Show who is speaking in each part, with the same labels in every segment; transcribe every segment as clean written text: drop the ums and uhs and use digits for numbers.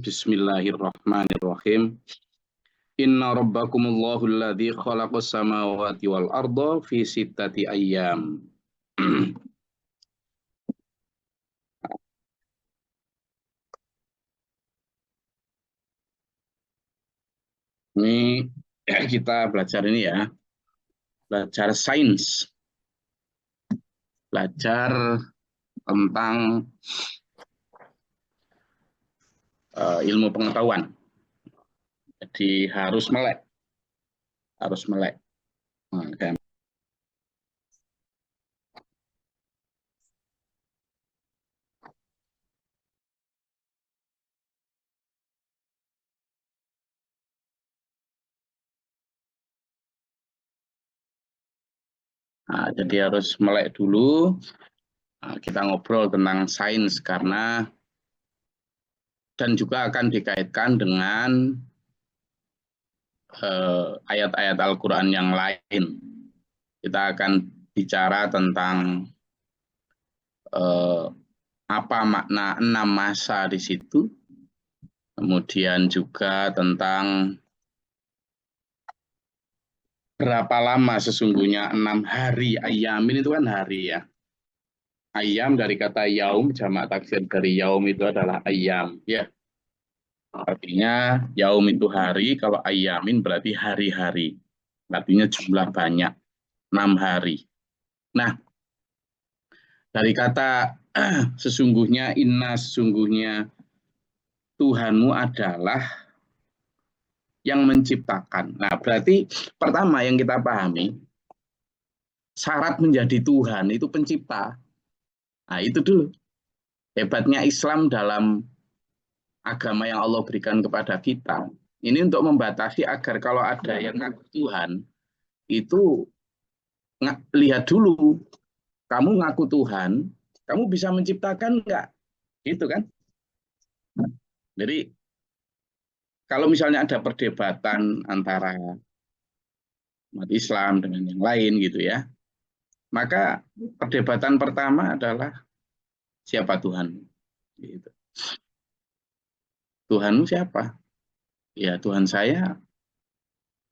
Speaker 1: Bismillahirrahmanirrahim. Inna rabbakumullahu alladzi khalaqas samawati wal arda fi sittati ayyam. Ini kita belajar ini ya, belajar sains, belajar tentang ilmu pengetahuan. Jadi harus melek, harus melek. Jadi harus melek dulu. Kita ngobrol tentang sains karena dan juga akan dikaitkan dengan ayat-ayat Al-Quran yang lain. Kita akan bicara tentang apa makna 6 masa di situ, kemudian juga tentang berapa lama sesungguhnya 6 hari. Ayamin itu kan hari ya. Ayam dari kata yaum, jamak taksir dari yaum itu adalah ayam ya. Artinya yaum itu hari, kalau ayamin berarti hari-hari. Artinya jumlah banyak, 6 hari. Nah, dari kata sesungguhnya, inna sesungguhnya Tuhanmu adalah yang menciptakan. Nah, berarti pertama yang kita pahami, syarat menjadi Tuhan itu pencipta. Nah, itu dulu. Hebatnya Islam dalam agama yang Allah berikan kepada kita. Ini untuk membatasi agar kalau ada yang ngaku Tuhan, itu lihat dulu. Kamu ngaku Tuhan, kamu bisa menciptakan enggak? Gitu kan? Jadi, kalau misalnya ada perdebatan antara umat Islam dengan yang lain gitu ya, maka perdebatan pertama adalah siapa Tuhan? Gitu. Tuhanmu siapa? Ya Tuhan saya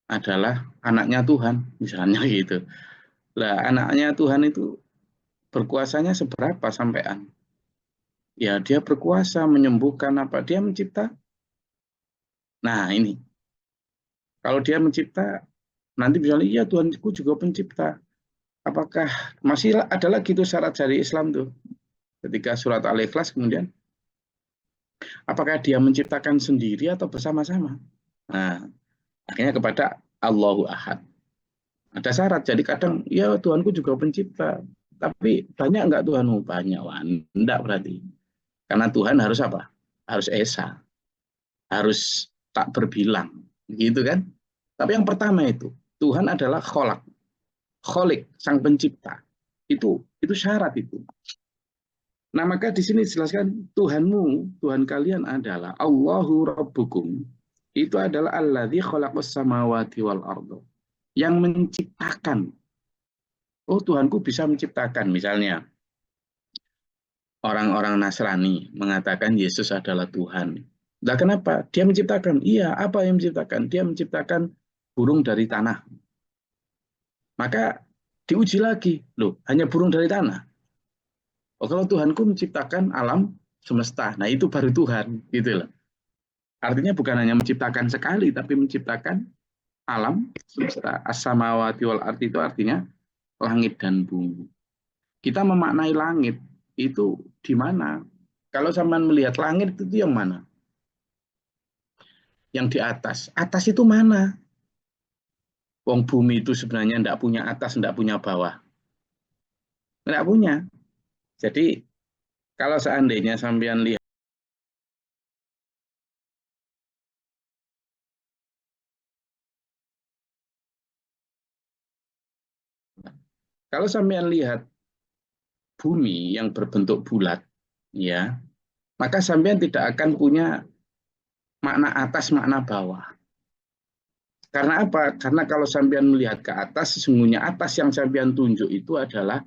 Speaker 1: adalah anaknya Tuhan, misalnya gitu. Lah anaknya Tuhan itu berkuasanya seberapa sampean? Ya dia berkuasa menyembuhkan apa? Dia mencipta. Nah ini, kalau dia mencipta, nanti misalnya iya Tuhanku juga pencipta. Apakah masih ada lagi itu syarat dari Islam tuh? Ketika surat Al-Ikhlas kemudian, apakah dia menciptakan sendiri atau bersama-sama? Nah, akhirnya kepada Allahu Ahad. Ada syarat, jadi kadang, ya Tuhanku juga pencipta. Tapi banyak enggak Tuhanmu? Banyak, wah, enggak berarti. Karena Tuhan harus apa? Harus esa. Harus tak berbilang. Gitu kan? Tapi yang pertama itu, Tuhan adalah kholak. Kholik, sang pencipta. Itu syarat itu. Nah, maka di sini dijelaskan Tuhanmu, Tuhan kalian adalah Allahu Rabbukum. Itu adalah alladzi khalaqas samawati wal arda. Yang menciptakan. Oh, Tuhanku bisa menciptakan. Misalnya, orang-orang Nasrani mengatakan Yesus adalah Tuhan. Nah, kenapa? Dia menciptakan. Iya, apa yang menciptakan? Dia menciptakan burung dari tanah. Maka diuji lagi. Loh, hanya burung dari tanah. Oh, kalau Tuhanku menciptakan alam semesta, nah itu baru Tuhan, gitu loh. Artinya bukan hanya menciptakan sekali, tapi menciptakan alam semesta. As-samawati wal ardi itu artinya langit dan bumi. Kita memaknai langit itu di mana? Kalau sampean melihat langit itu yang mana? Yang di atas. Atas itu mana? Wong bumi itu sebenarnya tidak punya atas, tidak punya bawah. Tidak punya. Jadi kalau seandainya sampean lihat, kalau sampean lihat bumi yang berbentuk bulat, ya, maka sampean tidak akan punya makna atas, makna bawah. Karena apa? Karena kalau sampean melihat ke atas, sesungguhnya atas yang sampean tunjuk itu adalah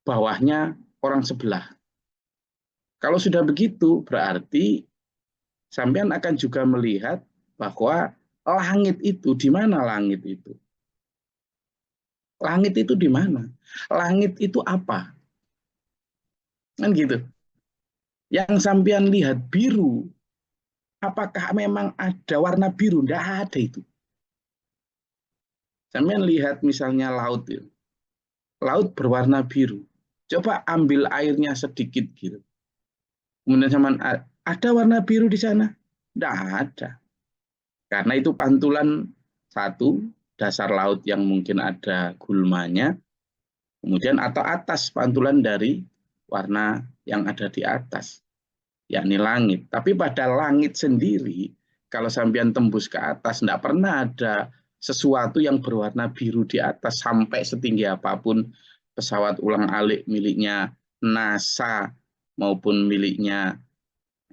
Speaker 1: bawahnya orang sebelah. Kalau sudah begitu, berarti sampean akan juga melihat bahwa langit itu, di mana langit itu? Langit itu di mana? Langit itu apa? Kan gitu. Yang sampean lihat biru, apakah memang ada warna biru? Tidak ada itu. Sampean lihat misalnya laut itu. Laut berwarna biru. Coba ambil airnya sedikit gitu. Kemudian sampean ada warna biru di sana? Tidak ada. Karena itu pantulan satu, dasar laut yang mungkin ada gulmanya, kemudian atau atas pantulan dari warna yang ada di atas, yakni langit. Tapi pada langit sendiri, kalau sampean tembus ke atas, tidak pernah ada sesuatu yang berwarna biru di atas sampai setinggi apapun pesawat ulang-alik miliknya NASA maupun miliknya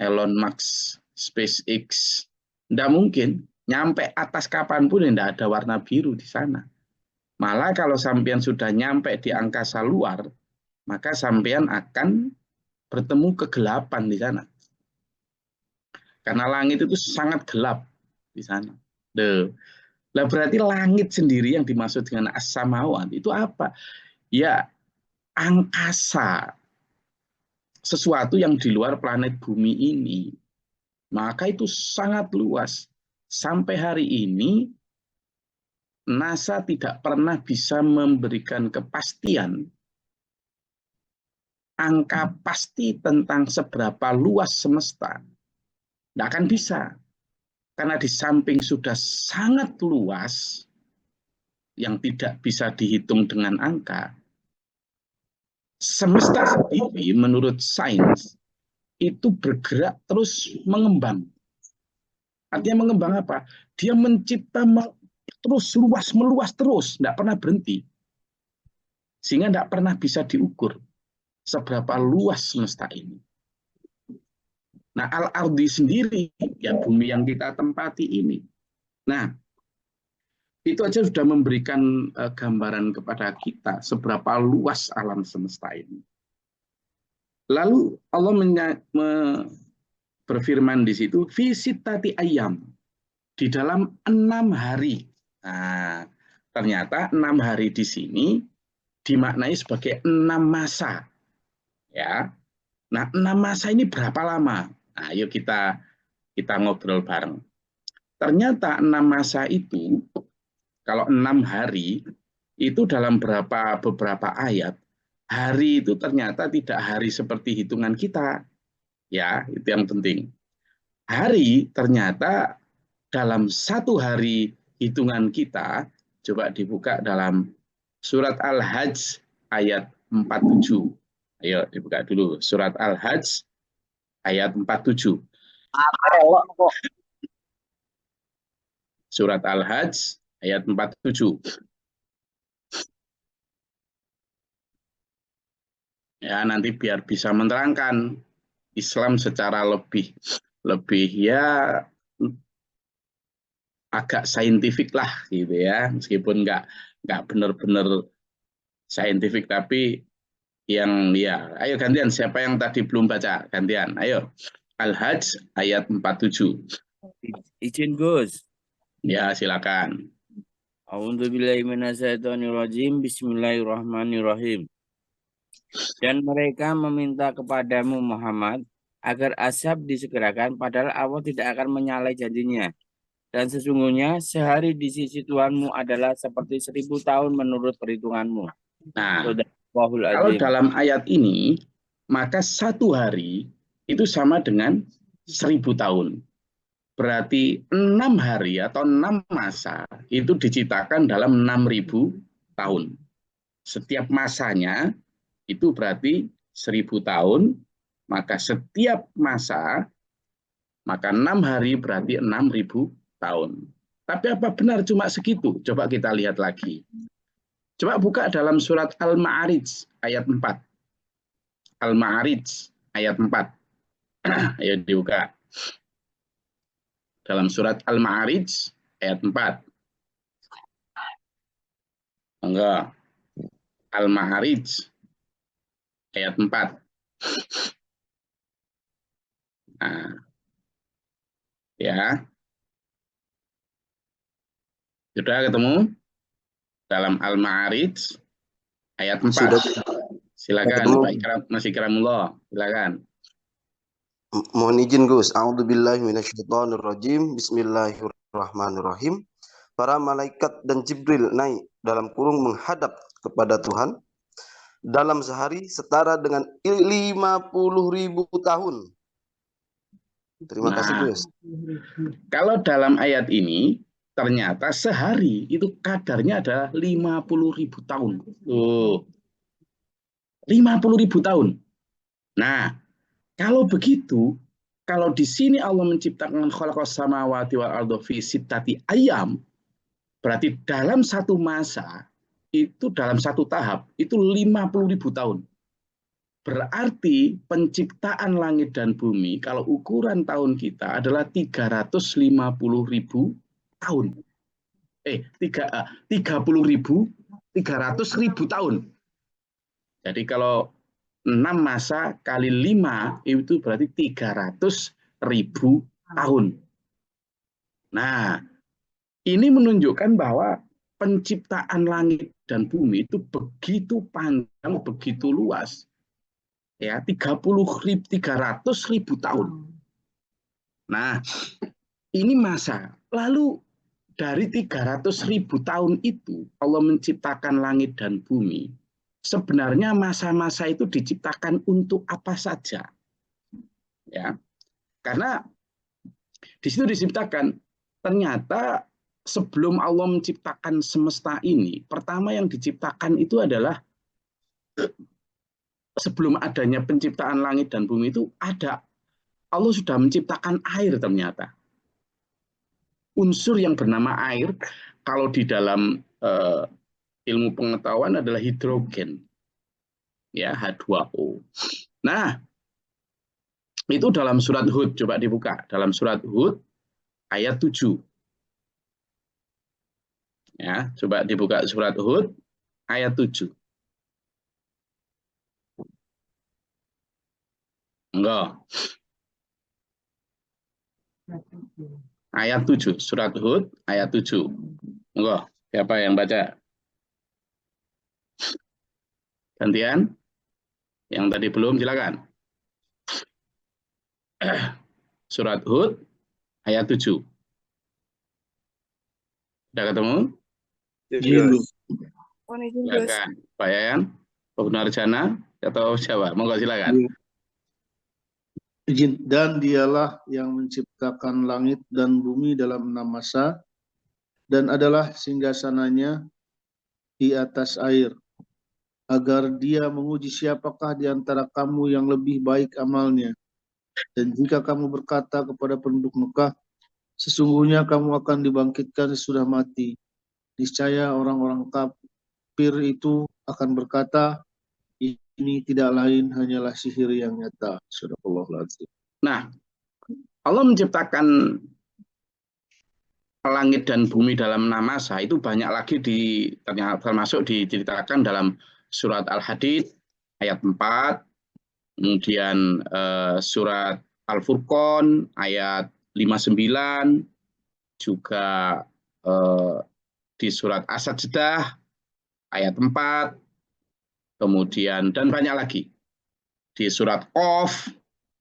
Speaker 1: Elon Musk, SpaceX. Tidak mungkin. Nyampe atas kapanpun tidak ada warna biru di sana. Malah kalau sampean sudah nyampe di angkasa luar, maka sampean akan bertemu kegelapan di sana. Karena langit itu sangat gelap di sana. Lah berarti langit sendiri yang dimaksud dengan as-samawat itu apa? Ya angkasa, sesuatu yang di luar planet bumi ini. Maka itu sangat luas. Sampai hari ini NASA tidak pernah bisa memberikan kepastian angka pasti tentang seberapa luas semesta. Tidak akan bisa. Karena di samping sudah sangat luas yang tidak bisa dihitung dengan angka, semesta sendiri menurut sains itu bergerak terus mengembang. Artinya mengembang apa? Dia mencipta terus meluas terus, tidak pernah berhenti. Sehingga tidak pernah bisa diukur seberapa luas semesta ini. Nah, al-ardi sendiri, ya bumi yang kita tempati ini. Nah, itu aja sudah memberikan gambaran kepada kita seberapa luas alam semesta ini. Lalu Allah berfirman di situ, visitati ayam, di dalam 6 hari. Nah, ternyata 6 hari di sini dimaknai sebagai 6 masa. Ya, nah 6 masa ini berapa lama? Nah, yuk kita ngobrol bareng. Ternyata 6 masa itu, kalau 6 hari, itu dalam beberapa ayat, hari itu ternyata tidak hari seperti hitungan kita. Ya, itu yang penting. Hari ternyata dalam 1 hari hitungan kita, coba dibuka dalam surat Al-Hajj ayat 47. Ayo dibuka dulu surat Al-Hajj ayat 47. Surat Al-Hajj ayat 47. Ya, nanti biar bisa menerangkan Islam secara lebih ya agak saintifik lah gitu ya, meskipun nggak benar-benar saintifik, tapi yang ya, ayo gantian, siapa yang tadi belum baca, gantian, ayo. Al-Hajj ayat 47.
Speaker 2: Izin Gus.
Speaker 1: Ya, silakan.
Speaker 2: A'udzubillahiminasyaitonirrajim. Bismillahirrahmanirrahim. Dan mereka meminta kepadamu Muhammad agar azab disegerakan, padahal Allah tidak akan menyalahi janjinya. Dan sesungguhnya sehari di sisi Tuhanmu adalah seperti 1000 tahun menurut perhitunganmu.
Speaker 1: Nah, kalau dalam ayat ini, maka 1 hari itu sama dengan 1000 tahun. Berarti 6 hari atau 6 masa itu diciptakan dalam 6000 tahun. Setiap masanya itu berarti 1000 tahun, maka setiap masa, maka 6 hari berarti 6000 tahun. Tapi apa benar cuma segitu? Coba kita lihat lagi. Coba buka dalam surat Al-Ma'arij ayat 4. Al-Ma'arij ayat 4. Ayo dibuka. Dalam surat Al-Ma'arij ayat 4. Enggak. Al-Ma'arij ayat 4. Nah, Ya, sudah ketemu dalam Al-Ma'arij ayat 4.
Speaker 3: Sudah
Speaker 1: Silakan
Speaker 3: ketemu.
Speaker 1: Pak Ikram, Mas Ikramullah, silakan.
Speaker 3: Mohon izin Gus. A'udzubillahi minasyaitonirrajim. Bismillahirrahmanirrahim. Para malaikat dan Jibril naik dalam kurung menghadap kepada Tuhan dalam sehari setara dengan 50.000 tahun. Terima kasih Gus.
Speaker 1: Kalau dalam ayat ini ternyata sehari itu kadarnya adalah 50.000 tahun. Tuh. 50.000 tahun. Nah, kalau begitu, kalau di sini Allah menciptakan khalaqas samawati wal arda fi sittati ayam, berarti dalam satu masa, itu dalam satu tahap, itu 50.000 tahun. Berarti penciptaan langit dan bumi, kalau ukuran tahun kita adalah 350.000 tahun. 300.000 tahun. Jadi kalau 6 masa kali 5 itu berarti 300.000 tahun. Nah, ini menunjukkan bahwa penciptaan langit dan bumi itu begitu panjang, begitu luas. Ya, 300.000 tahun. Nah, ini masa. Lalu dari 300.000 tahun itu Allah menciptakan langit dan bumi. Sebenarnya masa-masa itu diciptakan untuk apa saja? Ya, karena di situ diciptakan ternyata sebelum Allah menciptakan semesta ini, pertama yang diciptakan itu adalah sebelum adanya penciptaan langit dan bumi itu ada Allah sudah menciptakan air ternyata. Unsur yang bernama air kalau di dalam ilmu pengetahuan adalah hidrogen. Ya, H2O. Nah, itu dalam surat Hud, coba dibuka. Dalam surat Hud ayat 7. Ya, coba dibuka surat Hud ayat 7. Enggak. Ayat 7, surat Hud ayat 7. Enggak, siapa yang baca? Gantian? Yang tadi belum, silakan. Surat Hud ayat 7. Sudah ketemu?
Speaker 3: Yes.
Speaker 1: Silakan. Pak Yayan, Pak Gunarjana, atau siapa? Monggo silakan.
Speaker 4: Dan dialah yang menciptakan langit dan bumi dalam 6 masa, dan adalah singgasananya di atas air, agar dia menguji siapakah di antara kamu yang lebih baik amalnya. Dan jika kamu berkata kepada penduduk Mekah, sesungguhnya kamu akan dibangkitkan sesudah mati, niscaya orang-orang kafir itu akan berkata, ini tidak lain hanyalah sihir yang nyata. Sadaqallahul Azim.
Speaker 1: Nah, Allah menciptakan langit dan bumi dalam 6 masa itu banyak lagi termasuk diceritakan dalam surat Al-Hadid ayat 4, kemudian surat Al-Furqan ayat 59, juga di surat As-Sajdah ayat 4, kemudian dan banyak lagi di surat Qaf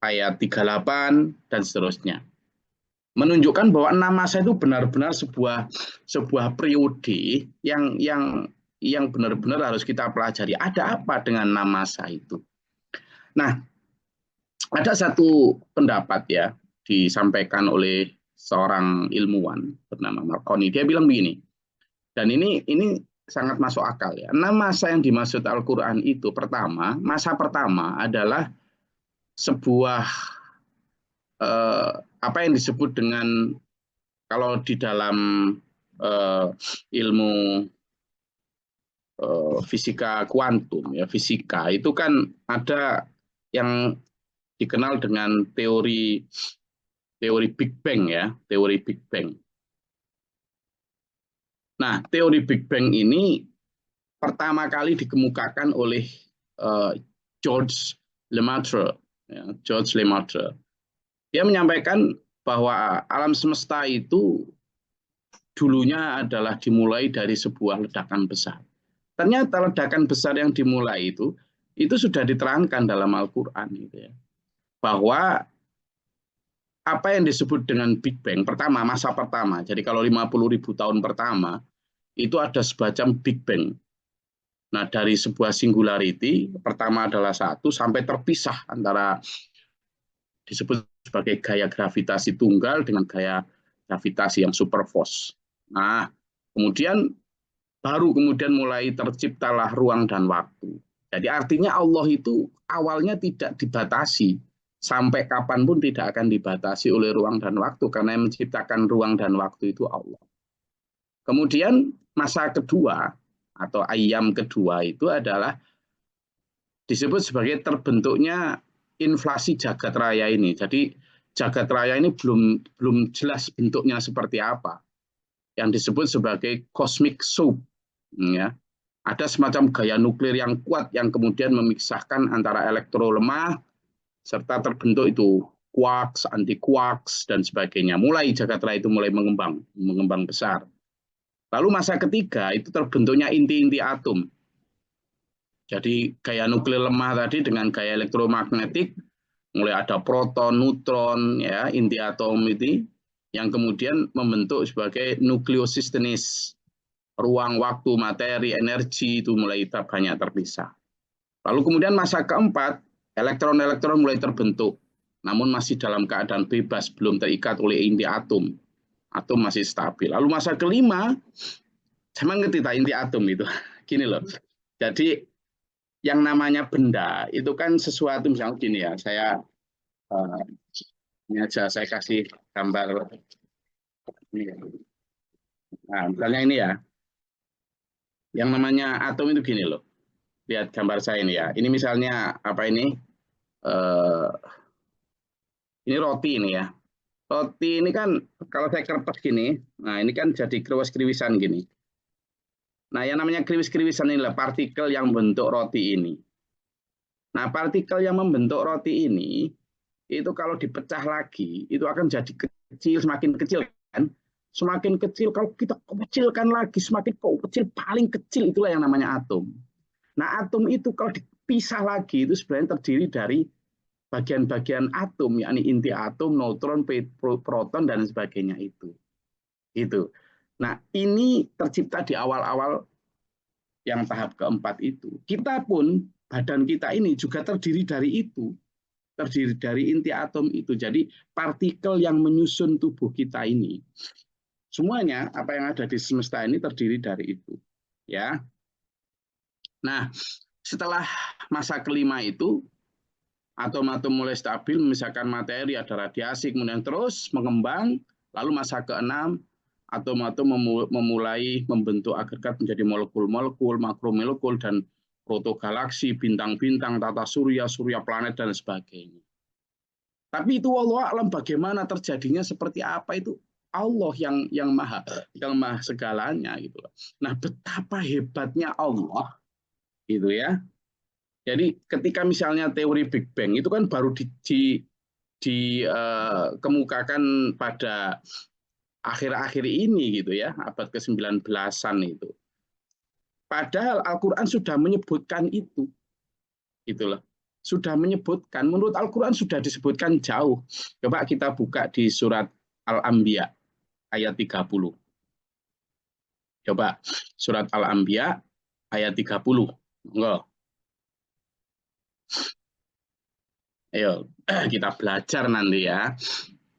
Speaker 1: ayat 38 dan seterusnya. Menunjukkan bahwa 6 masa itu benar-benar sebuah periode yang benar-benar harus kita pelajari. Ada apa dengan 6 masa itu? Nah, ada satu pendapat ya disampaikan oleh seorang ilmuwan bernama Marconi. Dia bilang begini, dan ini sangat masuk akal ya. 6 masa yang dimaksud Al-Quran itu masa pertama adalah sebuah apa yang disebut dengan kalau di dalam ilmu fisika kuantum ya, fisika itu kan ada yang dikenal dengan teori Big Bang ya, teori Big Bang. Nah, teori Big Bang ini pertama kali dikemukakan oleh George Lemaitre. Ya, George Lemaitre. Dia menyampaikan bahwa alam semesta itu dulunya adalah dimulai dari sebuah ledakan besar. Ternyata ledakan besar yang dimulai itu sudah diterangkan dalam Al-Quran gitu ya. Bahwa apa yang disebut dengan Big Bang, pertama, masa pertama. Jadi kalau 50.000 tahun pertama, itu ada semacam Big Bang. Nah, dari sebuah singularity, pertama adalah satu, sampai terpisah antara disebut sebagai gaya gravitasi tunggal dengan gaya gravitasi yang superforce. Nah, baru kemudian mulai terciptalah ruang dan waktu. Jadi artinya Allah itu awalnya tidak dibatasi. Sampai kapanpun tidak akan dibatasi oleh ruang dan waktu. Karena yang menciptakan ruang dan waktu itu Allah. Kemudian masa kedua atau ayam kedua itu adalah disebut sebagai terbentuknya inflasi jagat raya ini. Jadi jagat raya ini belum jelas bentuknya seperti apa. Yang disebut sebagai cosmic soup. Ya. Ada semacam gaya nuklir yang kuat yang kemudian memisahkan antara elektro lemah serta terbentuk itu quarks, anti-quarks, dan sebagainya. Mulai jagat raya itu mulai mengembang besar. Lalu masa ketiga itu terbentuknya inti-inti atom. Jadi gaya nuklir lemah tadi dengan gaya elektromagnetik, mulai ada proton, neutron, ya, inti atom itu, yang kemudian membentuk sebagai nukleosistenis. Ruang, waktu, materi, energi itu mulai banyak terpisah. Lalu kemudian masa keempat, elektron-elektron mulai terbentuk, namun masih dalam keadaan bebas, belum terikat oleh inti atom. Atom masih stabil. Lalu masa kelima, saya ngerti tak inti atom itu. Gini loh, jadi yang namanya benda itu kan sesuatu, misalnya gini ya, ini aja saya kasih gambar. Nah, misalnya ini ya, yang namanya atom itu gini loh. Lihat gambar saya ini ya. Ini misalnya apa ini? Ini roti ini ya. Roti ini kan kalau saya kertas gini, nah ini kan jadi kriwis-kriwisan gini. Nah, yang namanya kriwis-kriwisan inilah partikel yang membentuk roti ini. Nah, partikel yang membentuk roti ini itu kalau dipecah lagi itu akan jadi kecil, semakin kecil kan? Semakin kecil, kalau kita kecilkan lagi, semakin kecil, paling kecil itulah yang namanya atom. Nah, atom itu kalau dipisah lagi itu sebenarnya terdiri dari bagian-bagian atom, yakni inti atom, neutron, proton, dan sebagainya itu. Gitu. Nah, ini tercipta di awal-awal yang tahap keempat itu. Kita pun, badan kita ini juga terdiri dari itu. Terdiri dari inti atom itu. Jadi partikel yang menyusun tubuh kita ini, semuanya apa yang ada di semesta ini terdiri dari itu. Ya. Nah, setelah masa kelima itu, atom-atom mulai stabil, misalkan materi, ada radiasi, kemudian terus mengembang. Lalu masa keenam, atom-atom memulai membentuk agregat menjadi molekul-molekul, makromolekul, dan protogalaksi, bintang-bintang, tata surya, surya planet, dan sebagainya. Tapi itu wallahu a'lam bagaimana terjadinya seperti apa itu Allah yang maha segalanya gitu. Nah, betapa hebatnya Allah gitu ya. Jadi ketika misalnya teori Big Bang itu kan baru dikemukakan pada akhir-akhir ini gitu ya, abad ke-19-an itu. Padahal Al-Quran sudah menyebutkan itu. Itulah. Sudah menyebutkan, menurut Al-Quran sudah disebutkan jauh. Coba kita buka di surat Al-Anbiya ayat 30. Coba surat Al-Anbiya ayat 30. Enggak. Ayo, kita belajar nanti ya.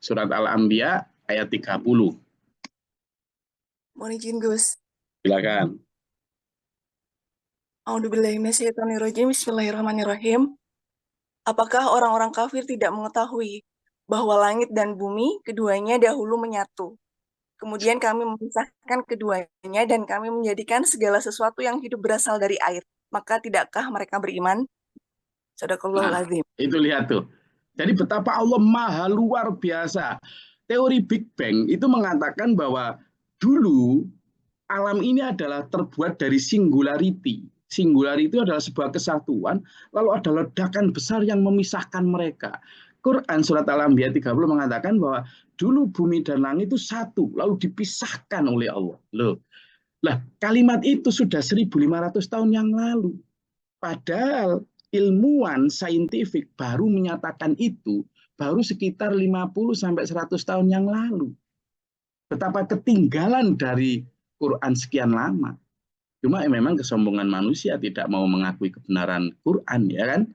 Speaker 1: Surat Al-Anbiya ayat 30.
Speaker 5: Mohon izin, Gus.
Speaker 1: Silakan.
Speaker 5: A'udzubillahiminasyaitonirrajim. Bismillahirrahmanirrahim. Apakah orang-orang kafir tidak mengetahui bahwa langit dan bumi keduanya dahulu menyatu? Kemudian kami memisahkan keduanya dan kami menjadikan segala sesuatu yang hidup berasal dari air. Maka tidakkah mereka beriman? Shadaqallahul azim.
Speaker 1: Itu lihat tuh. Jadi betapa Allah maha luar biasa. Teori Big Bang itu mengatakan bahwa dulu alam ini adalah terbuat dari singularity. Singularity itu adalah sebuah kesatuan, lalu ada ledakan besar yang memisahkan mereka. Quran surat Al-Anbiya 30 mengatakan bahwa dulu bumi dan langit itu satu, lalu dipisahkan oleh Allah. Loh, lah kalimat itu sudah 1.500 tahun yang lalu. Padahal ilmuwan saintifik baru menyatakan itu baru sekitar 50-100 tahun yang lalu. Betapa ketinggalan dari Quran sekian lama. Cuma memang kesombongan manusia tidak mau mengakui kebenaran Quran, ya kan?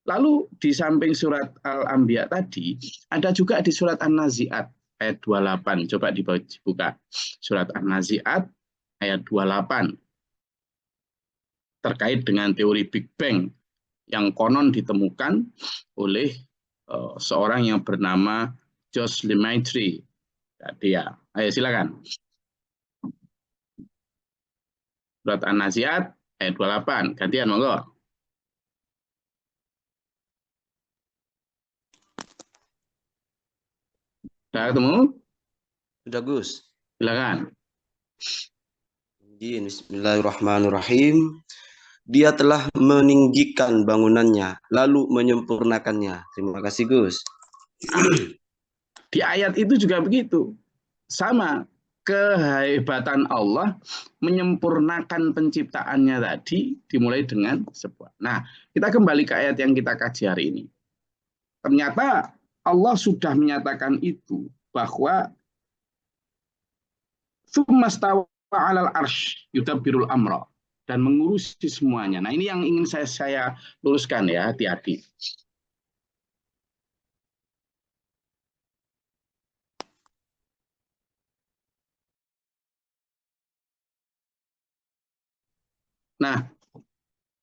Speaker 1: Lalu di samping surat Al-Anbiya tadi, ada juga di surat An-Nazi'at ayat 28. Coba dibuka. Surat An-Nazi'at ayat 28. Terkait dengan teori Big Bang yang konon ditemukan oleh seorang yang bernama Josh Lemaitre. Dia. Ayo silakan. Surat An-Nazi'at ayat 28. Gantian, monggo. Sudah ketemu?
Speaker 3: Sudah, Gus.
Speaker 1: Silakan.
Speaker 3: Bismillahirrahmanirrahim. Dia telah meninggikan bangunannya, lalu menyempurnakannya. Terima kasih, Gus.
Speaker 1: Di ayat itu juga begitu. Sama. Kehebatan Allah menyempurnakan penciptaannya tadi dimulai dengan sebuah. Nah, kita kembali ke ayat yang kita kaji hari ini. Ternyata Allah sudah menyatakan itu bahwa tsummastawa 'alal arsy yudabbirul amra dan mengurusi semuanya. Nah, ini yang ingin saya luruskan ya, hati-hati. Nah,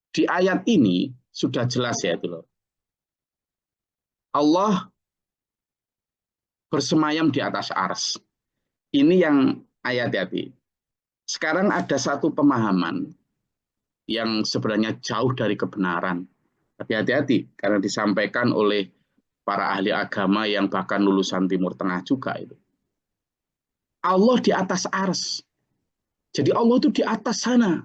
Speaker 1: di ayat ini sudah jelas ya itu loh. Allah bersemayam di atas ars. Ini yang hati-hati. Sekarang ada satu pemahaman yang sebenarnya jauh dari kebenaran. Tapi hati-hati karena disampaikan oleh para ahli agama yang bahkan lulusan Timur Tengah juga itu. Allah di atas ars. Jadi Allah itu di atas sana.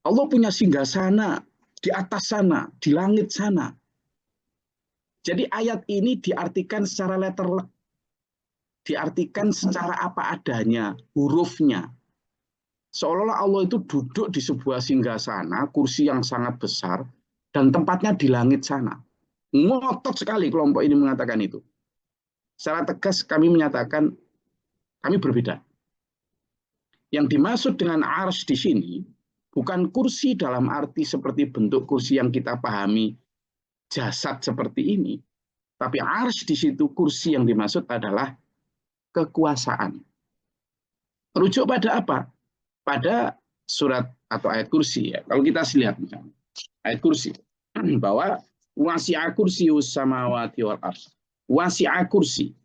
Speaker 1: Allah punya singgasana di atas sana, di langit sana. Jadi ayat ini diartikan secara letterlek. Diartikan secara apa adanya, hurufnya. Seolah-olah Allah itu duduk di sebuah singgasana, kursi yang sangat besar, dan tempatnya di langit sana. Ngotot sekali kelompok ini mengatakan itu. Secara tegas kami menyatakan, kami berbeda. Yang dimaksud dengan arsy di sini, bukan kursi dalam arti seperti bentuk kursi yang kita pahami jasad seperti ini. Tapi arsy di situ kursi yang dimaksud adalah kekuasaan. Merujuk pada apa? Pada surat atau ayat kursi ya. Kalau kita lihat misalnya ayat kursi bahwa wasi'a kursiyyus samawati wal ardh. Wasi'a kursi.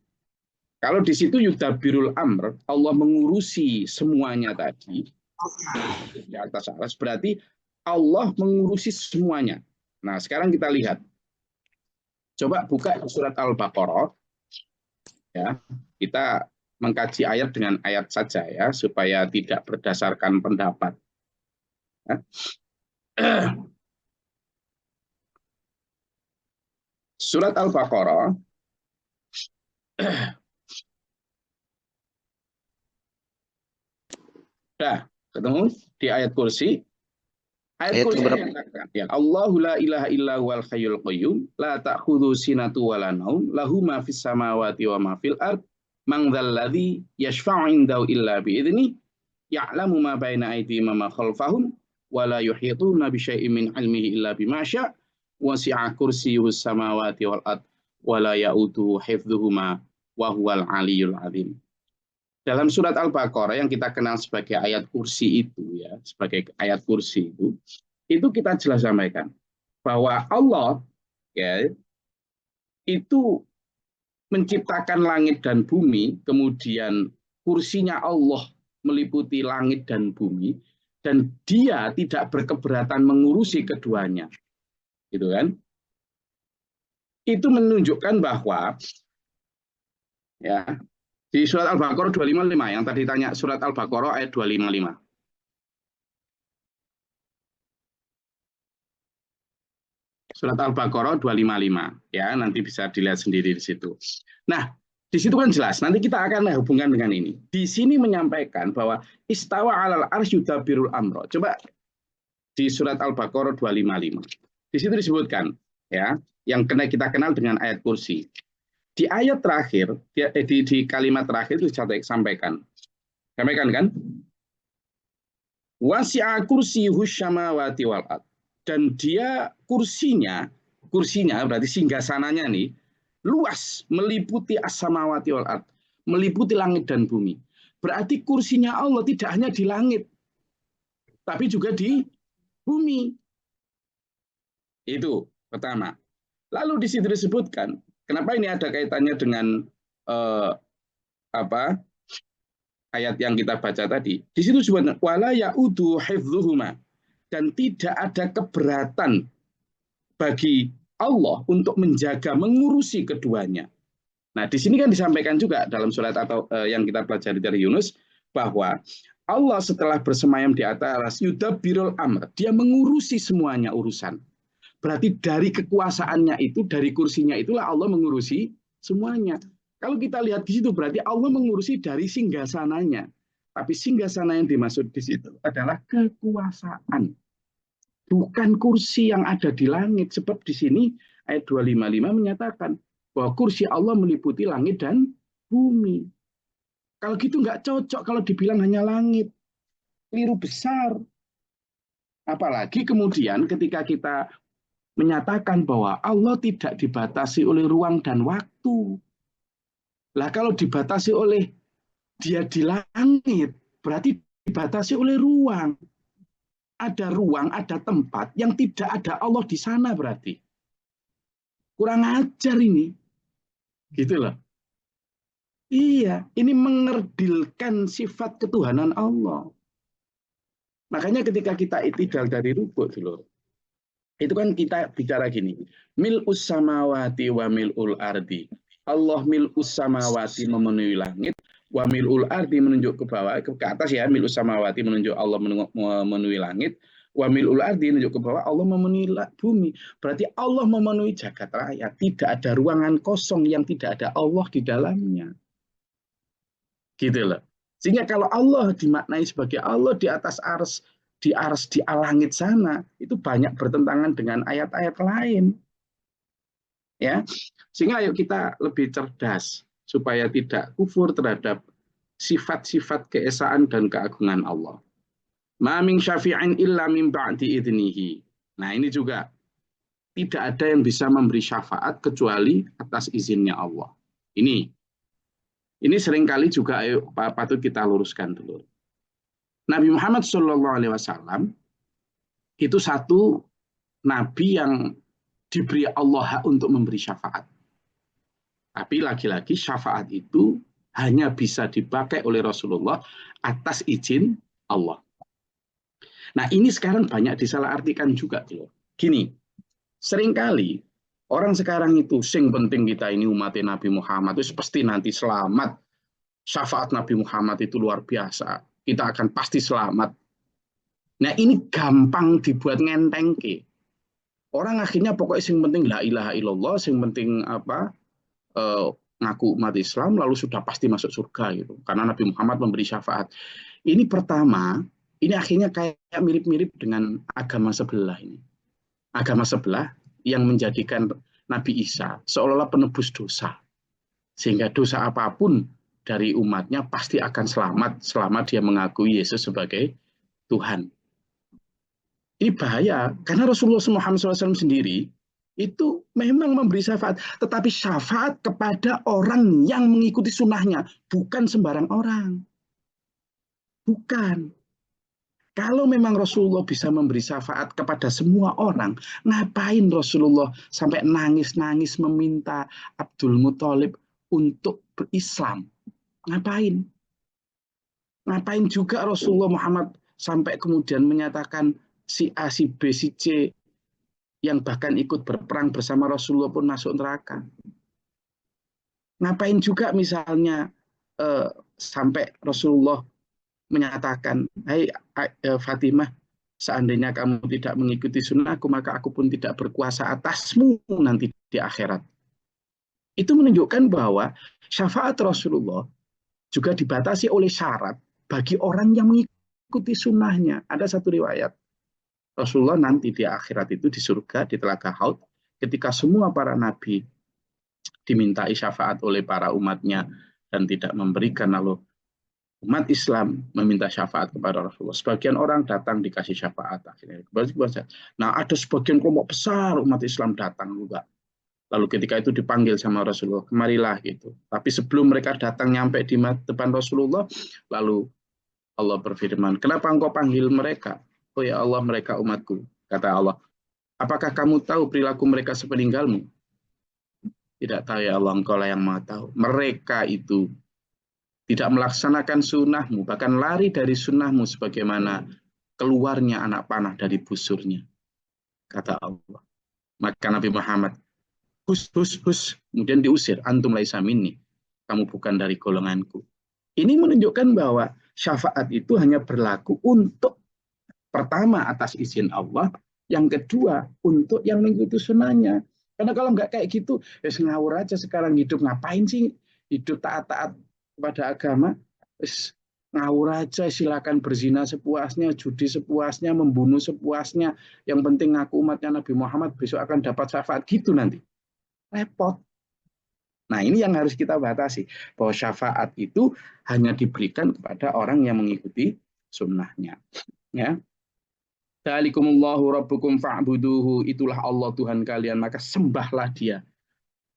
Speaker 1: Kalau di situ yudabbirul amr, Allah mengurusi semuanya tadi. Di atas aras berarti Allah mengurusi semuanya. Nah, sekarang kita lihat. Coba buka surat Al-Baqarah. Ya, kita mengkaji ayat dengan ayat saja ya, supaya tidak berdasarkan pendapat. Ya. Surat Al-Baqarah ketemu di ayat kursi. Ayat kursi mengatakan, ya Allahu la ilaha illa huwal hayyul qayyum la ta'khudhu sinatu wa la naum lahu ma fis samawati wa ma fil ard man dzal ladzi yashfa'u indahu illa bi idzni ya'lamu ma baina aydihim wa ma khalfahum wa la yuhituna bi syai'in min 'ilmihi illa bima syaa' wasi'a kursiyyuhus samawati wal ard wa la ya'uduhu hifdzuhuma wa huwal 'aliyyul 'azim. Dalam surat Al-Baqarah yang kita kenal sebagai ayat kursi itu ya, sebagai ayat kursi itu kita jelas sampaikan bahwa Allah ya itu menciptakan langit dan bumi, kemudian kursinya Allah meliputi langit dan bumi, dan dia tidak berkeberatan mengurusi keduanya. Gitu kan? Itu menunjukkan bahwa ya di surat Al-Baqarah 255 yang tadi tanya, surat Al-Baqarah ayat 255. Surat Al-Baqarah 255 ya, nanti bisa dilihat sendiri di situ. Nah, di situ kan jelas, nanti kita akan hubungkan dengan ini. Di sini menyampaikan bahwa istawa 'alal arsy yudabbirul amra. Coba di surat Al-Baqarah 255. Di situ disebutkan ya, yang kita kenal dengan ayat kursi. Di ayat terakhir, di kalimat terakhir itu sampaikan kan? Wasi'a kursiyuhu samawati wal ard. Dan dia kursinya berarti singgasananya nih luas, meliputi as-samawati wal ard, meliputi langit dan bumi. Berarti kursinya Allah tidak hanya di langit, tapi juga di bumi. Itu pertama. Lalu di situ disebutkan, kenapa ini ada kaitannya dengan ayat yang kita baca tadi. Di situ disebutkan wala ya'udu hifdzuhuma, dan tidak ada keberatan bagi Allah untuk menjaga, mengurusi keduanya. Nah, di sini kan disampaikan juga dalam surat atau yang kita pelajari dari Yunus bahwa Allah setelah bersemayam di atas yudabbirul amr, dia mengurusi semuanya urusan. Berarti dari kekuasaannya itu, dari kursinya itulah Allah mengurusi semuanya. Kalau kita lihat di situ berarti Allah mengurusi dari singgasananya. Tapi singgasana yang dimaksud di situ adalah kekuasaan. Bukan kursi yang ada di langit. Sebab di sini ayat 255 menyatakan bahwa kursi Allah meliputi langit dan bumi. Kalau gitu nggak cocok kalau dibilang hanya langit. Keliru besar. Apalagi kemudian ketika kita menyatakan bahwa Allah tidak dibatasi oleh ruang dan waktu. Lah kalau dibatasi oleh dia di langit, berarti dibatasi oleh ruang. Ada ruang, ada tempat yang tidak ada Allah di sana berarti. Kurang ajar ini. Gitu loh. Iya, ini mengerdilkan sifat ketuhanan Allah. Makanya ketika kita itidal dari rukuk dulu, itu kan kita bicara gini, mil'us samawati wa mil'ul ardi. Allah mil'us samawati memenuhi langit, wa mil'ul ardi menunjuk ke bawah, ke atas ya, mil'us samawati menunjuk Allah memenuhi langit, wa mil'ul ardi menunjuk ke bawah, Allah memenuhi bumi. Berarti Allah memenuhi jagat raya, tidak ada ruangan kosong yang tidak ada Allah di dalamnya. Gitu loh. Sehingga kalau Allah dimaknai sebagai Allah di atas ars, di langit sana, itu banyak bertentangan dengan ayat-ayat lain. Ya. Sehingga ayo kita lebih cerdas supaya tidak kufur terhadap sifat-sifat keesaan dan keagungan Allah. Ma min syafi'in illa min ba'di idnihi. Nah, ini juga tidak ada yang bisa memberi syafaat kecuali atas izinnya Allah. Ini seringkali juga ayo patut kita luruskan dulu. Nabi Muhammad SAW itu satu nabi yang diberi Allah hak untuk memberi syafaat. Tapi lagi-lagi syafaat itu hanya bisa dipakai oleh Rasulullah atas izin Allah. Nah, ini sekarang banyak disalahartikan juga. Gini, seringkali orang sekarang itu sing penting kita ini umat Nabi Muhammad itu pasti nanti selamat. Syafaat Nabi Muhammad itu luar biasa. Kita akan pasti selamat. Nah, ini gampang dibuat ngentengke. Orang akhirnya pokoknya yang penting la ilaha illallah, yang penting ngaku umat Islam lalu sudah pasti masuk surga gitu. Karena Nabi Muhammad memberi syafaat. Ini pertama, ini akhirnya kayak mirip-mirip dengan agama sebelah ini. Agama sebelah yang menjadikan Nabi Isa seolah-olah penebus dosa. Sehingga dosa apapun dari umatnya pasti akan selamat selama dia mengakui Yesus sebagai Tuhan. Ini bahaya, karena Rasulullah Muhammad SAW sendiri itu memang memberi syafaat, tetapi syafaat kepada orang yang mengikuti sunnahnya, bukan sembarang orang. Bukan. Kalau memang Rasulullah bisa memberi syafaat kepada semua orang, ngapain Rasulullah sampai nangis-nangis meminta Abdul Muthalib untuk berislam? Ngapain? Ngapain juga Rasulullah Muhammad sampai kemudian menyatakan si A, si B, si C yang bahkan ikut berperang bersama Rasulullah pun masuk neraka. Ngapain juga misalnya sampai Rasulullah menyatakan, hai Fatimah, seandainya kamu tidak mengikuti sunnahku, maka aku pun tidak berkuasa atasmu nanti di akhirat. Itu menunjukkan bahwa syafaat Rasulullah juga dibatasi oleh syarat bagi orang yang mengikuti sunnahnya. Ada satu riwayat, Rasulullah nanti di akhirat itu di surga, di Telaga Haud, ketika semua para nabi dimintai syafaat oleh para umatnya dan tidak memberikan, lalu umat Islam meminta syafaat kepada Rasulullah. Sebagian orang datang dikasih syafaat. Akhirnya. Nah, ada sebagian kelompok besar umat Islam datang juga. Lalu ketika itu dipanggil sama Rasulullah, kemarilah gitu. Tapi sebelum mereka datang nyampe di depan Rasulullah, lalu Allah berfirman, kenapa engkau panggil mereka? Oh ya Allah, mereka umatku. Kata Allah, apakah kamu tahu perilaku mereka sepeninggalmu? Tidak tahu ya Allah, engkau lah yang maha tahu. Mereka itu tidak melaksanakan sunnahmu, bahkan lari dari sunnahmu sebagaimana keluarnya anak panah dari busurnya. Kata Allah. Maka Nabi Muhammad, hus, kemudian diusir, antum laisa minni, kamu bukan dari golonganku. Ini menunjukkan bahwa syafaat itu hanya berlaku untuk pertama atas izin Allah, yang kedua untuk yang mengikuti sunnahnya. Karena kalau nggak kayak gitu, ya ngawur aja sekarang hidup, ngapain sih hidup taat-taat kepada agama, ngawur aja, silakan berzina sepuasnya, judi sepuasnya, membunuh sepuasnya, yang penting ngaku umatnya Nabi Muhammad besok akan dapat syafaat gitu nanti. Repot. Nah, ini yang harus kita batasi, bahwa syafaat itu hanya diberikan kepada orang yang mengikuti sunnahnya. Ya. Dzalikumullahu rabbukum fa'buduhu, itulah Allah Tuhan kalian, maka sembahlah Dia.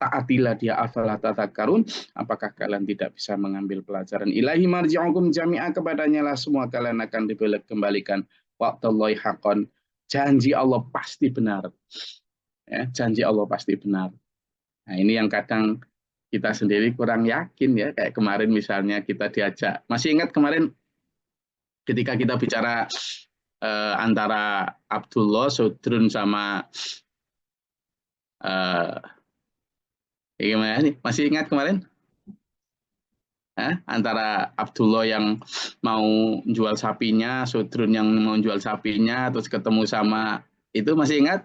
Speaker 1: Taatilah Dia, afala tadzakkarun, apakah kalian tidak bisa mengambil pelajaran? Ilahi marji'ukum jami'a, kepadanya lah semua kalian akan dikembalikan. Wa'dallahi haqqan, janji Allah pasti benar. Ya, janji Allah pasti benar. Nah, ini yang kadang kita sendiri kurang yakin ya, kayak kemarin misalnya kita diajak, masih ingat kemarin ketika kita bicara antara Abdullah Sudrun sama gimana nih, masih ingat kemarin? Antara Abdullah yang mau jual sapinya, Sudrun yang mau jual sapinya, terus ketemu sama itu, masih ingat?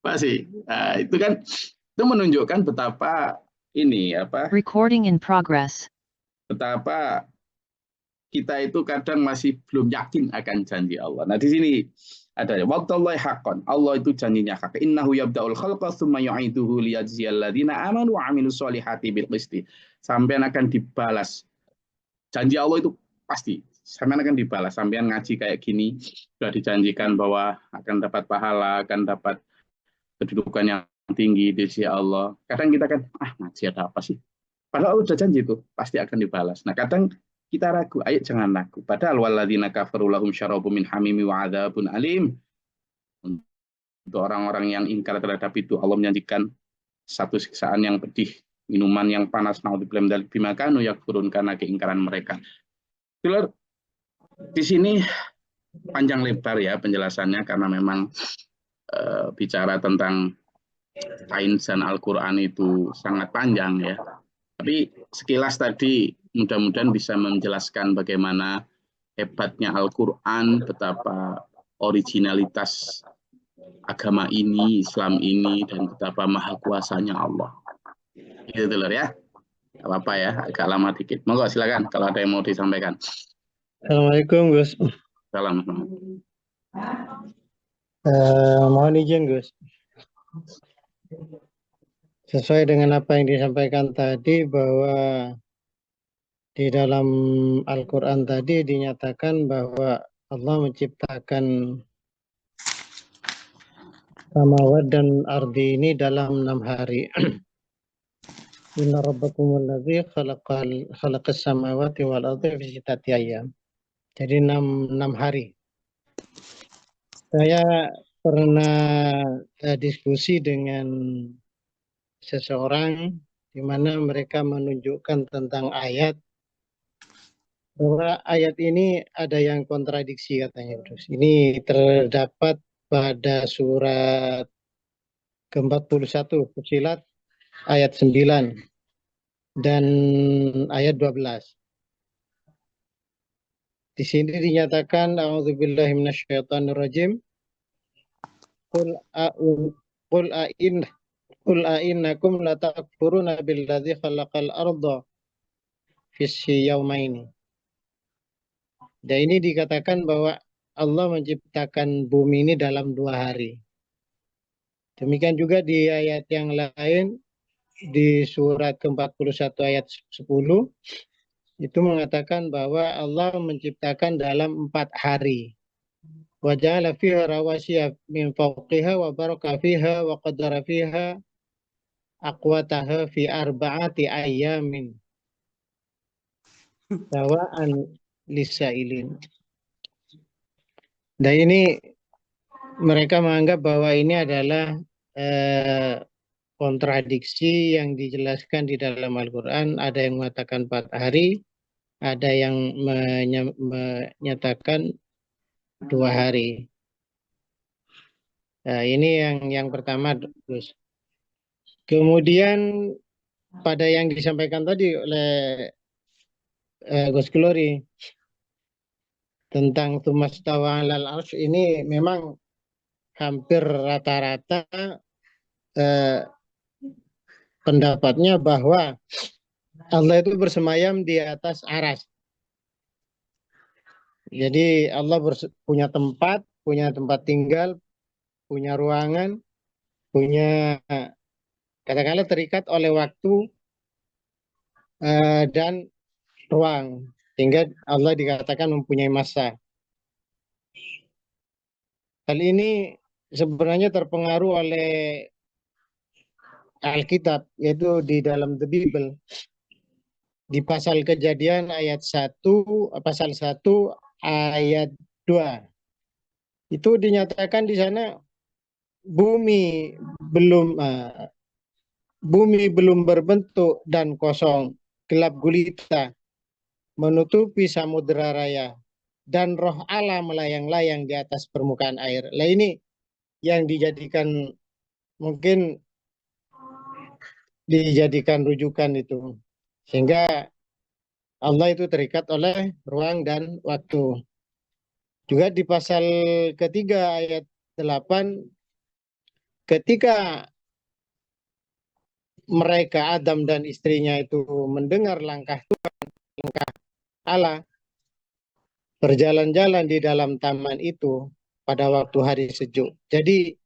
Speaker 1: Masih. Nah, itu kan itu menunjukkan betapa ini apa?
Speaker 6: Recording in progress.
Speaker 1: Betapa kita itu kadang masih belum yakin akan janji Allah. Nah, di sini ada wa'dallahi haqqan. Allah itu janjinya hak. Innahu yabda'ul khalqa tsumma yu'iduhu liyajziyal ladzina amanu wa 'amilus sholihati bil qisti. Sampean akan dibalas. Janji Allah itu pasti. Sampean akan dibalas. Sampean ngaji kayak gini sudah dijanjikan bahwa akan dapat pahala, akan dapat kedudukan yang tinggi di sisi Allah. Kadang kita kan, ngaji ada apa sih? Padahal udah janji itu pasti akan dibalas. Nah, kadang kita ragu, ayo jangan ragu. Padahal walladzina kafaru lahum syarabun min hamimi wa adzabun alim. Untuk orang-orang yang ingkar terhadap itu, Allah menjanjikan satu siksaan yang pedih, minuman yang panas, naudzubillah min dzalik bima kanu yakfurun, karena keingkaran mereka. Di sini panjang lebar ya penjelasannya, karena memang bicara tentang sains dan Al-Quran itu sangat panjang ya. Tapi sekilas tadi mudah-mudahan bisa menjelaskan bagaimana hebatnya Al-Quran, betapa originalitas agama ini, Islam ini, dan betapa maha kuasanya Allah. Itu dulu ya. Gak apa-apa ya, agak lama dikit. Monggo silakan kalau ada yang mau disampaikan.
Speaker 7: Assalamualaikum Gus.
Speaker 1: Salam.
Speaker 7: Mohon izin Gus. Sesuai dengan apa yang disampaikan tadi, bahwa di dalam Al-Quran tadi dinyatakan bahwa Allah menciptakan samawat dan ardi ini dalam 6 hari. Inna rabbakumul ladzi khalaqas samawati wal ardi fi sittati ayyam. Jadi 6 hari. Saya pernah diskusi dengan seseorang di mana mereka menunjukkan tentang ayat, bahwa ayat ini ada yang kontradiksi katanya. Terus ini terdapat pada surat ke-41 Fussilat ayat 9 dan ayat 12. Di sini dinyatakan a'udzubillahi minasyaitonirrajim. Qul a'innakum latakfuruna billadzi khalaqal arda fis yaumaini. Dan ini dikatakan bahwa Allah menciptakan bumi ini dalam 2 hari. Demikian juga di ayat yang lain, di surat ke-41 ayat 10, itu mengatakan bahwa Allah menciptakan dalam 4 hari. Wa ja'ala fiha rawasiya min fawqiha wa baraka fiha wa qaddara fiha aqwataha fi arba'ati ayyamin sawa'an lisailin. Dan ini mereka menganggap bahwa ini adalah kontradiksi yang dijelaskan di dalam Al-Quran. Ada yang mengatakan 4 hari, ada yang menyatakan 2 hari. Nah, ini yang pertama, Gus. Kemudian pada yang disampaikan tadi oleh Gus Glory tentang tumastawa alal arsy, ini memang hampir rata-rata pendapatnya bahwa Allah itu bersemayam di atas aras. Jadi Allah punya tempat tinggal, punya ruangan, punya katakanlah terikat oleh waktu dan ruang, sehingga Allah dikatakan mempunyai masa. Hal ini sebenarnya terpengaruh oleh Alkitab, yaitu di dalam The Bible. Di pasal Kejadian ayat 1, pasal 1 ayat 2. Itu dinyatakan di sana bumi belum berbentuk dan kosong, gelap gulita, menutupi samudera raya, dan roh Allah melayang-layang di atas permukaan air. Lah ini yang mungkin dijadikan rujukan itu, sehingga Allah itu terikat oleh ruang dan waktu. Juga di pasal ketiga ayat 8, ketika mereka Adam dan istrinya itu mendengar langkah Tuhan, langkah Allah, berjalan-jalan di dalam taman itu pada waktu hari sejuk. Jadi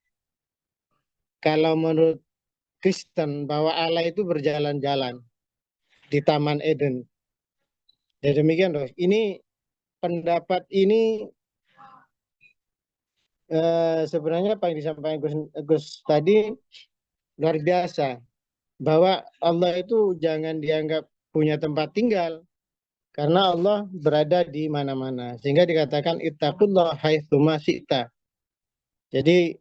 Speaker 7: kalau menurut Kristen bahwa Allah itu berjalan-jalan di Taman Eden. Ya demikian, Roh. Ini pendapat ini sebenarnya apa yang disampaikan Gus tadi luar biasa, bahwa Allah itu jangan dianggap punya tempat tinggal, karena Allah berada di mana-mana, sehingga dikatakan ittaqullah haitsu ma syi'ta. Jadi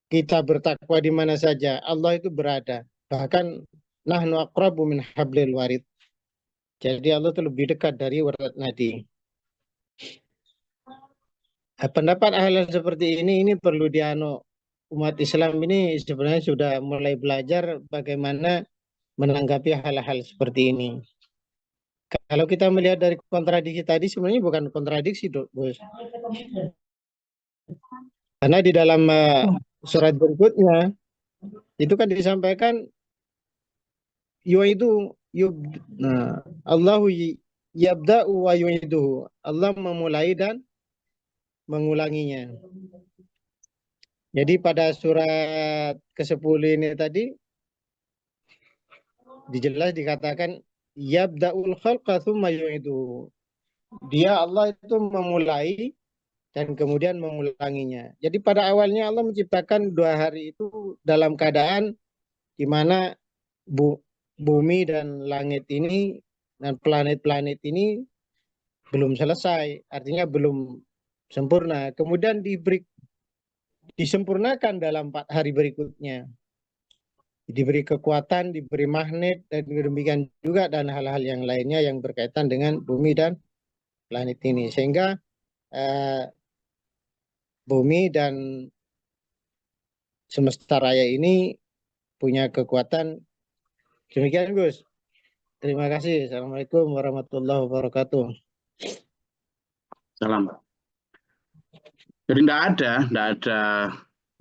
Speaker 7: kita bertakwa di mana saja, Allah itu berada. Bahkan nahnu aqrabu min hablil warid. Jadi Allah itu lebih dekat dari urat nadi. Pendapat hal seperti ini perlu umat Islam ini sebenarnya sudah mulai belajar bagaimana menanggapi hal-hal seperti ini. Kalau kita melihat dari kontradiksi tadi, sebenarnya bukan kontradiksi, Bos. Karena di dalam surat berikutnya itu kan disampaikan Allahu yabda'u wa yu'iduhu. Allah memulai dan mengulanginya. Jadi pada surat ke-10 ini tadi dijelas dikatakan yabda'ul khalqa tsumma yu'iduhu. Dia Allah itu memulai dan kemudian mengulanginya. Jadi pada awalnya Allah menciptakan 2 hari itu dalam keadaan di mana bumi dan langit ini dan planet-planet ini belum selesai, artinya belum sempurna. Kemudian disempurnakan dalam 4 hari berikutnya. Diberi kekuatan, diberi magnet, dan demikian juga dan hal-hal yang lainnya yang berkaitan dengan bumi dan planet ini. Sehingga bumi dan semesta raya ini punya kekuatan. Demikian, Gus. Terima kasih. Assalamualaikum warahmatullahi wabarakatuh.
Speaker 1: Salam. Jadi tidak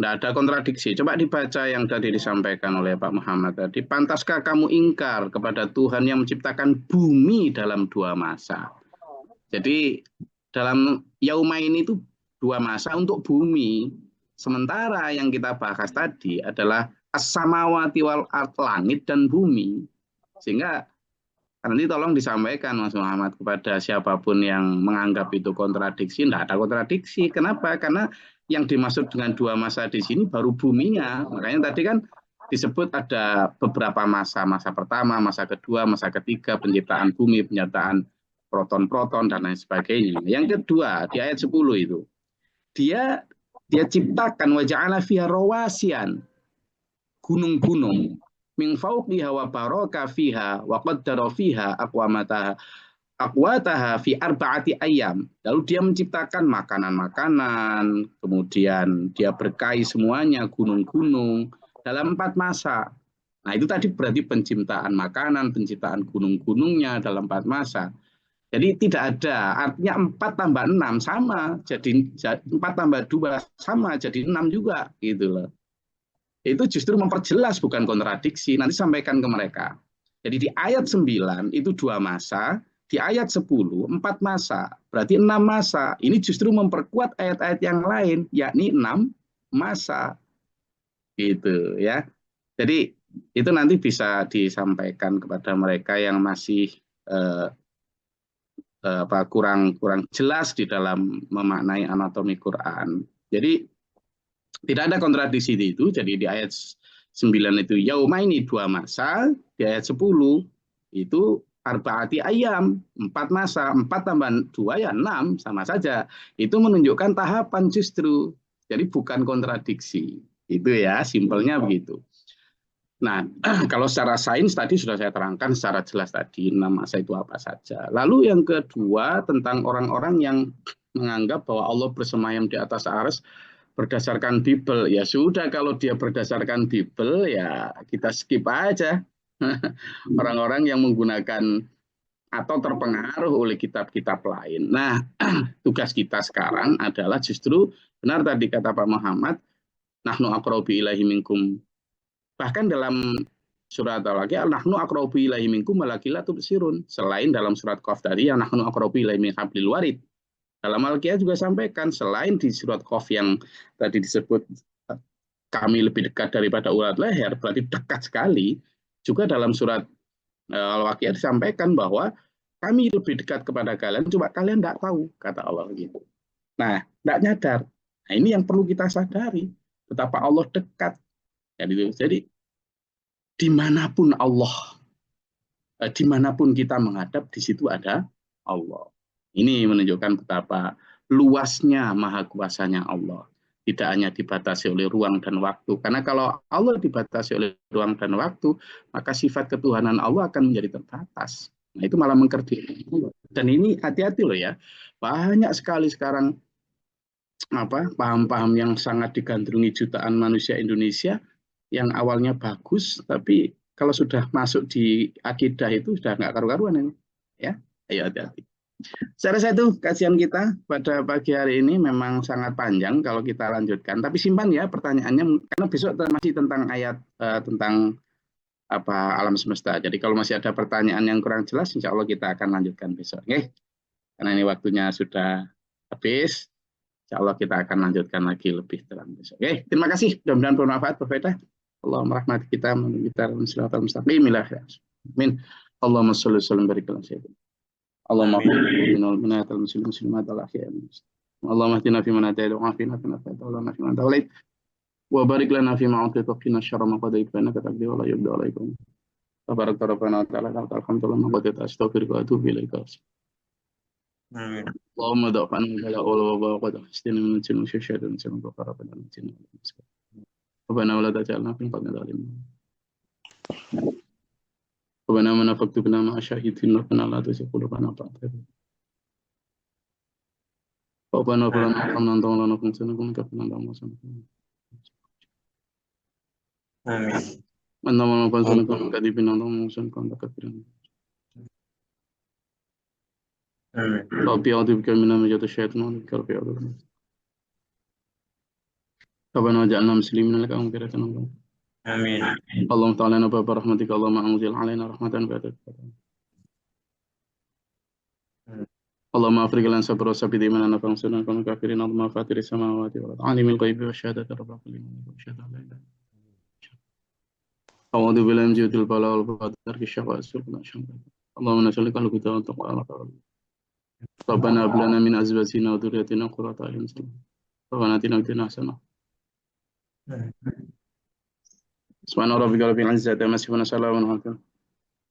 Speaker 1: ada kontradiksi. Coba dibaca yang tadi disampaikan oleh Pak Muhammad tadi. Pantaskah kamu ingkar kepada Tuhan yang menciptakan bumi dalam 2 masa? Jadi dalam Yaumain itu 2 masa untuk bumi. Sementara yang kita bahas tadi adalah as-samawati wal ard, langit dan bumi. Sehingga nanti tolong disampaikan Mas Muhammad kepada siapapun yang menganggap itu kontradiksi. Tidak ada kontradiksi. Kenapa? Karena yang dimaksud dengan 2 masa di sini baru buminya. Makanya tadi kan disebut ada beberapa masa. Masa pertama, masa kedua, masa ketiga, penciptaan bumi, penyertaan proton-proton, dan lain sebagainya. Yang kedua, di ayat 10 itu. Dia ciptakan wa ja'ala fiha rawasian, gunung-gunung, min fawqiha wa baraka fiha wa qaddara fiha aqwataha fi arba'ati ayyam. Lalu dia menciptakan makanan-makanan, kemudian dia berkahi semuanya gunung-gunung dalam 4 masa. Nah, itu tadi berarti penciptaan makanan, penciptaan gunung-gunungnya dalam 4 masa. Jadi tidak ada, artinya 4 tambah 6 sama, jadi 4 tambah 2 sama, jadi 6 juga gitu loh. Itu justru memperjelas, bukan kontradiksi. Nanti sampaikan ke mereka. Jadi di ayat 9 itu 2 masa, di ayat 10 4 masa, berarti 6 masa. Ini justru memperkuat ayat-ayat yang lain, yakni 6 masa. Gitu ya. Jadi itu nanti bisa disampaikan kepada mereka yang masih kurang jelas di dalam memaknai anatomi Quran. Jadi tidak ada kontradiksi di itu. Jadi di ayat 9 itu yaumaini 2 masa, di ayat 10 itu arba'ati ayyam, 4 masa, 4 tambah 2 ya 6, sama saja. Itu menunjukkan tahapan justru. Jadi bukan kontradiksi. Itu ya, simpelnya begitu. Nah, kalau secara sains tadi sudah saya terangkan secara jelas tadi 6 masa itu apa saja. Lalu yang kedua tentang orang-orang yang menganggap bahwa Allah bersemayam di atas arsy berdasarkan Bible. Ya sudah, kalau dia berdasarkan Bible ya kita skip aja. Orang-orang yang menggunakan atau terpengaruh oleh kitab-kitab lain. Nah, tugas kita sekarang adalah justru benar tadi kata Pak Muhammad, nahnu aqrabu ilaihi minkum. Bahkan dalam surat Al-Waqiah, nahnu aqrabu ilaihi minkum walakin la tubsirun. Selain dalam surat Qaf tadi yang nahnu aqrabu ilaihi min hablil warid. Dalam Al-Waqiah juga sampaikan, selain di surat Qaf yang tadi disebut kami lebih dekat daripada urat leher, berarti dekat sekali. Juga dalam surat Al-Waqiah disampaikan bahwa kami lebih dekat kepada kalian, coba kalian tidak tahu, kata Allah gitu. Nah, tidak nyadar. Nah, ini yang perlu kita sadari, betapa Allah dekat. Jadi dimanapun Allah, dimanapun kita menghadap, di situ ada Allah. Ini menunjukkan betapa luasnya maha kuasanya Allah. Tidak hanya dibatasi oleh ruang dan waktu. Karena kalau Allah dibatasi oleh ruang dan waktu, maka sifat ketuhanan Allah akan menjadi terbatas. Nah, itu malah mengkerdilkan. Dan ini hati-hati loh ya. Banyak sekali sekarang paham-paham yang sangat digandrungi jutaan manusia Indonesia yang awalnya bagus, tapi kalau sudah masuk di akidah itu sudah nggak karu-karuan ini. Ya, ayo hati-hati. Saya rasa itu kajian kita pada pagi hari ini memang sangat panjang kalau kita lanjutkan. Tapi simpan ya pertanyaannya, karena besok masih tentang ayat tentang alam semesta. Jadi kalau masih ada pertanyaan yang kurang jelas, insya Allah kita akan lanjutkan besok. Oke? Karena ini waktunya sudah habis, insya Allah kita akan lanjutkan lagi lebih terang besok. Oke? Terima kasih. Mudah-mudahan bermanfaat, berfaedah. Allahumma rahmati kita, menuju kita dalam siratal mustaqim. Amin. Allahumma sholli wa sallim barik ala sayyidina. Allahumma inna muslimat al-akhir. Allahumma hdina fi man hadayta wa afina fi man afayta wa lana fi man tawallait. Wa barik lana fi ma a'tayta wa qina syarra ma qadait fa innaka taqdi wa la yuqda alaikum. Tabarak rabbana wa ta'ala alhamdulillah ma qadait astaghfiruka wa atubu ilaika. Amin. Allahumma da'fana bila ula wa qad hastina min jinni wa syaitan wa rabbana jinni. Rabbana wa la taj'alna fi qadna zalim. Rabbana man faktubna ma syahidin rabbana la tuzigh qulubana ba'da idh Rabbana qul lana hamdan lana kuntunakum kafana damusan. Amin. Manna kuntunakum kadibina damusan kan takfirin. ربي أعوذ بك من همزات الشياطين وأعوذ بك ربي أعوذ بك. ربنا واجعلنا مسلمين لك ومغفرة لنا.
Speaker 6: آمين.
Speaker 1: اللهم تعالى باب رحمتك اللهم أنزل علينا رحمة بعد. اللهم أفرغ لنا صبر وثبت إيماننا فانصرنا على الكافرين اللهم فاطر السماوات والأرض عالم الغيب والشهادة رب العالمين وأشهد أن لا إله إلا أنت أعوذ بالله من جهد البلاء والقدر الشقاء السلطان الشمال. اللهم نسألك الهدى والتقوى والعفاف. ربنا هب لنا من أزواجنا وذريتنا قرة أعين ربنا آتنا في الدنيا حسنة. سبحان ربك رب العزة عما يصفون وسلام على المرسلين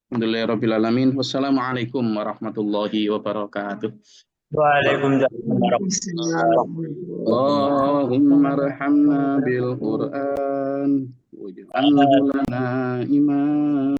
Speaker 1: الحمد لله رب العالمين. Wassalamualaikum warahmatullahi wabarakatuh.
Speaker 6: Waalaikumsalam.
Speaker 1: Allahumma arhamna bil Qur'an waj'alhu lana imam.